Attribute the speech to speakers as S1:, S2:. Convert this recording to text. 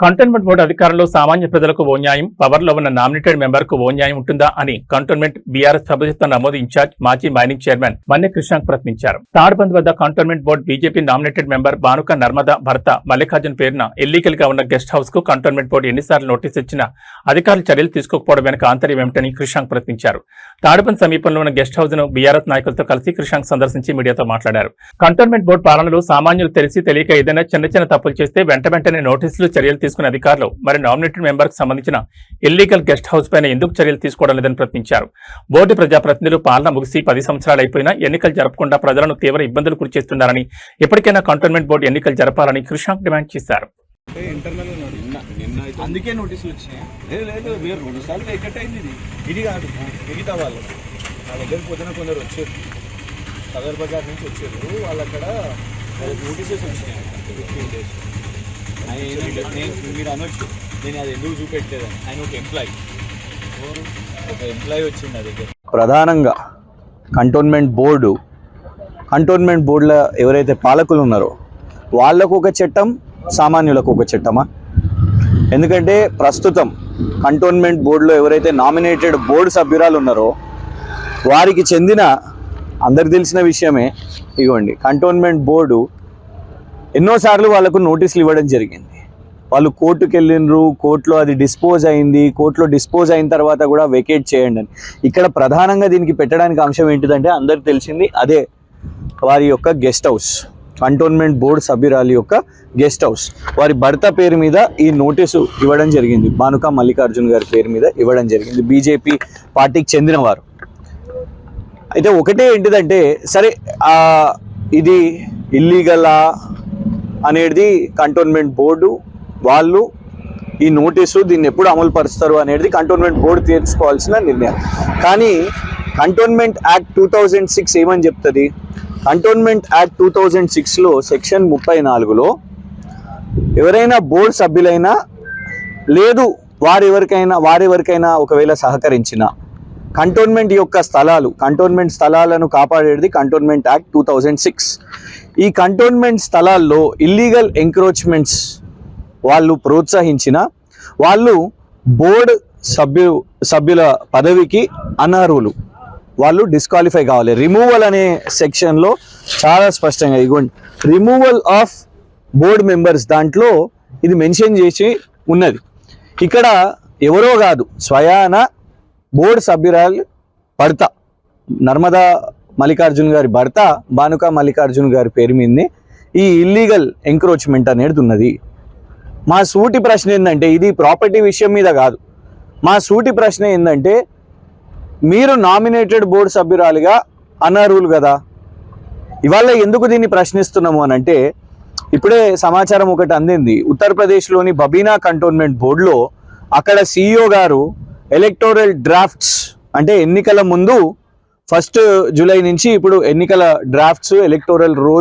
S1: Cantonment board అధికారంలో సామాన్య ప్రజలకు ఓ న్యాయం, పవర్లో ఉన్న నామినేటెడ్ మెంబర్ కు ఓ న్యాయం ఉంటుందా అని కంటోన్మెంట్ బీఆర్ఎస్ ప్రభుత్వ నమోదు ఇన్ఛార్జ్ మాజీ మైనింగ్ చైర్మన్ మన్నె కృష్ణాంక్ ప్రశ్నించారు. తాడ్బంద్ వద్ద cantonment board BJP nominated member Banuka Narmada భర్త మల్లికార్జున్ పేరున ఇల్లీగల్ గా ఉన్న గెస్ట్ హౌస్ కు కంటోన్మెంట్ బోర్డు ఎన్నిసార్లు నోటీసు ఇచ్చినా అధికారులు చర్యలు తీసుకోకపోవడం వెనుక ఆంతర్యం ఏమిటని కృష్ణాంక్ ప్రశ్నించారు. తాడ్బంద్ సమీపంలో ఉన్న గెస్ట్ హౌస్ ను బీఆర్ఎస్ నాయకులతో కలిసి కృష్ణాంక్ సందర్శించి మీడియాతో మాట్లాడారు. కంటోన్మెంట్ బోర్డు పాలనలో సామాన్యులు తెలియక ఏదైనా చిన్న తప్పులు చేస్తే వెంటనే నోటీసులు చర్యలు తీసుకునే అధికారులు మరి నామినేటెడ్ మెంబర్ కు సంబంధించిన ఇల్లీగల్ గెస్ట్ హౌస్ పైన ఎందుకు చర్యలు తీసుకోవడం లేదని ప్రశ్నించారు. బోర్డు ప్రజాప్రతినిధులు పాలన ముగిసి 10 సంవత్సరాలు అయిపోయినా ఎన్నికలు జరపకుండా ప్రజలను తీవ్ర ఇబ్బందులు గురిచేస్తున్నారని, ఎప్పటికైనా కంటోన్మెంట్ బోర్డు ఎన్నికలు జరపాలని కృష్ణాంక్ డిమాండ్ చేశారు.
S2: అందుకే నోటీసులు వచ్చినాయి. లేదు వేరు 2 సార్లు ఎక్కట్ అయింది. ఇది కాదు, మిగతా వాళ్ళు నా దగ్గర పొద్దున కొందరు వచ్చారు, సదర్ బజార్ నుంచి వచ్చారు. వాళ్ళు అక్కడ నోటీసెస్ వచ్చినాయి 15 days. మీరు అనొచ్చు నేను అది ఎందుకు చూపెట్టలేదని. ఆయన ఒక ఎంప్లాయీ వచ్చింది నా దగ్గర.
S3: ప్రధానంగా కంటోన్మెంట్ బోర్డులో ఎవరైతే పాలకులు ఉన్నారో వాళ్ళకు ఒక చట్టం, సామాన్యులకు ఒక చట్టమా? ఎందుకంటే ప్రస్తుతం కంటోన్మెంట్ బోర్డులో ఎవరైతే నామినేటెడ్ బోర్డు సభ్యురాలు ఉన్నారో వారికి చెందిన, అందరికి తెలిసిన విషయమే, ఇవ్వండి కంటోన్మెంట్ బోర్డు ఎన్నోసార్లు వాళ్ళకు నోటీసులు ఇవ్వడం జరిగింది. వాళ్ళు కోర్టుకు వెళ్ళినరు, కోర్టులో అది డిస్పోజ్ అయింది, కోర్టులో డిస్పోజ్ అయిన తర్వాత కూడా వెకేట్ చేయండి అని. ఇక్కడ ప్రధానంగా దీనికి పెట్టడానికి అంశం ఏంటిదంటే అందరికి తెలిసింది అదే, వారి యొక్క గెస్ట్ హౌస్, కంటోన్మెంట్ బోర్డు సభ్యురాలి యొక్క గెస్ట్ హౌస్ వారి భర్త పేరు మీద ఈ నోటీసు ఇవ్వడం జరిగింది. బానుక మల్లికార్జున్ గారి పేరు మీద ఇవ్వడం జరిగింది, బీజేపీ పార్టీకి చెందిన వారు. అయితే ఒకటే ఏంటిదంటే, సరే ఇది ఇల్లీగలా అనేది కంటోన్మెంట్ బోర్డు వాళ్ళు ఈ నోటీసు దీన్ని ఎప్పుడు అమలు పరుస్తారు అనేది కంటోన్మెంట్ బోర్డు తీర్చుకోవాల్సిన నిర్ణయం. కానీ కంటోన్మెంట్ యాక్ట్ 2006 ఏమని చెప్తుంది? కంటోన్మెంట్ యాక్ట్ 2006లో సెక్షన్ 34లో ఎవరైనా బోర్డు సభ్యులైనా లేదు వారెవరికైనా ఒకవేళ సహకరించిన కంటోన్మెంట్ స్థలాలను కాపాడేది కంటోన్మెంట్ యాక్ట్ 2006. ఈ కంటోన్మెంట్ స్థలాల్లో ఇల్లీగల్ ఎంక్రోచ్మెంట్స్ వాళ్ళు ప్రోత్సహించిన వాళ్ళు బోర్డు సభ్యుల పదవికి అనర్హులు, వాళ్ళు డిస్క్వాలిఫై కావాలి. రిమూవల్ అనే సెక్షన్లో చాలా స్పష్టంగా ఇవ్వండి, రిమూవల్ ఆఫ్ బోర్డు మెంబర్స్ దాంట్లో ఇది మెన్షన్ చేసి ఉన్నది. ఇక్కడ ఎవరో కాదు, స్వయాన బోర్డు సభ్యురాలు భర్త నర్మదా మల్లికార్జున్ గారి భర్త బానుక మల్లికార్జున్ గారి పేరు మీదనే ఈ ఇల్లీగల్ ఎంక్రోచ్మెంట్ అనేది ఉన్నది. మా సూటి ప్రశ్న ఏంటంటే, ఇది ప్రాపర్టీ విషయం మీద కాదు, మా సూటి ప్రశ్న ఏంటంటే, మీరు నామినేటెడ్ బోర్డు సభ్యురాలుగా అనర్హులు కదా, ఇవాళ ఎందుకు దీన్ని ప్రశ్నిస్తున్నాము అని అంటే, ఇప్పుడే సమాచారం ఒకటి అందింది. ఉత్తరప్రదేశ్లోని బబీనా కంటోన్మెంట్ బోర్డులో అక్కడ CEO గారు ఎలక్టోరల్ డ్రాఫ్ట్స్ అంటే ఎన్నికల ముందు 1 జూలై నుంచి ఇప్పుడు ఎన్నికల డ్రాఫ్ట్స్, ఎలక్టోరల్ రోల్